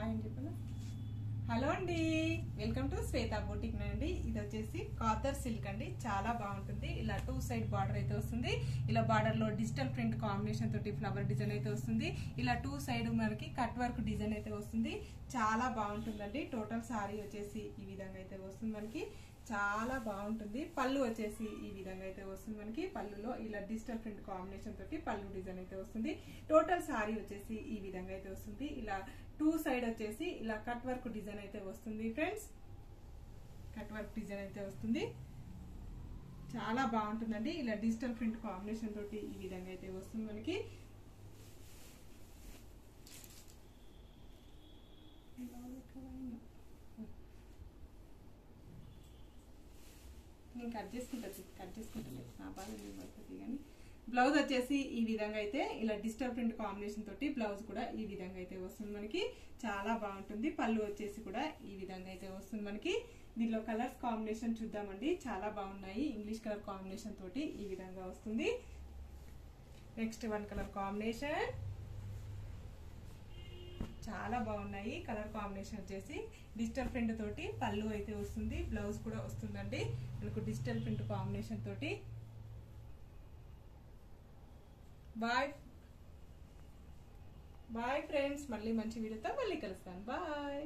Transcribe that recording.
Hi అని చెప్పాను. Hello అండి, వెల్కమ్ టు శ్వేత బూటిక్ అండి. ఇది వచ్చేసి కాథర్ సిల్క్ అండి, చాలా బాగుంటుంది. ఇలా 2 సైడ్ బార్డర్ అయితే వస్తుంది. ఇలా బార్డర్ లో డిజిటల్ ప్రింట్ కాంబినేషన్ తోటి ఫ్లవర్ డిజైన్ అయితే వస్తుంది. ఇలా 2 సైడ్ మనకి కట్ వర్క్ డిజైన్ అయితే వస్తుంది. చాలా బాగుంటుందండి. టోటల్ సారీ వచ్చేసి ఈ విధంగా అయితే వస్తుంది మనకి. చాలా బాగుంటుంది. పళ్ళు వచ్చేసి ఈ విధంగా అయితే వస్తుంది మనకి. పళ్ళులో ఇలా డిజిటల్ ప్రింట్ కాంబినేషన్ తోటి పళ్ళు డిజైన్ అయితే వస్తుంది. టోటల్ సారీ వచ్చేసి ఈ విధంగా అయితే వస్తుంది. ఇలా 2 సైడ్ వచ్చేసి ఇలా కట్ వర్క్ డిజైన్ అయితే వస్తుంది ఫ్రెండ్స్. కట్ వర్క్ డిజైన్ అయితే వస్తుంది. చాలా బాగుంటుందండి. ఇలా డిజిటల్ ప్రింట్ కాంబినేషన్ తోటి ఈ విధంగా అయితే వస్తుంది మనకి. నేను కట్ చేసుకుంటా నా బాధ పడుతుంది. కానీ బ్లౌజ్ వచ్చేసి ఈ విధంగా అయితే ఇలా డిజిటల్ ప్రింట్ కాంబినేషన్ తోటి బ్లౌజ్ కూడా ఈ విధంగా అయితే వస్తుంది మనకి. చాలా బాగుంటుంది. పళ్ళు వచ్చేసి కూడా ఈ విధంగా అయితే వస్తుంది మనకి. దీనిలో కలర్స్ కాంబినేషన్ చూద్దామండి. చాలా బాగున్నాయి. ఇంగ్లీష్ కలర్ కాంబినేషన్ తోటి ఈ విధంగా వస్తుంది. Next 1 colour combination. చాలా బాగున్నాయి. కలర్ కాంబినేషన్ వచ్చేసి డిజిటల్ ప్రింట్ తోటి పళ్ళు అయితే వస్తుంది. బ్లౌజ్ కూడా వస్తుందండి మనకు డిజిటల్ ప్రింట్ కాంబినేషన్ తోటి. బాయ్ ఫ్రెండ్స్, మళ్ళీ మంచి వీడియోతో మళ్ళీ కలుస్తాను. బాయ్.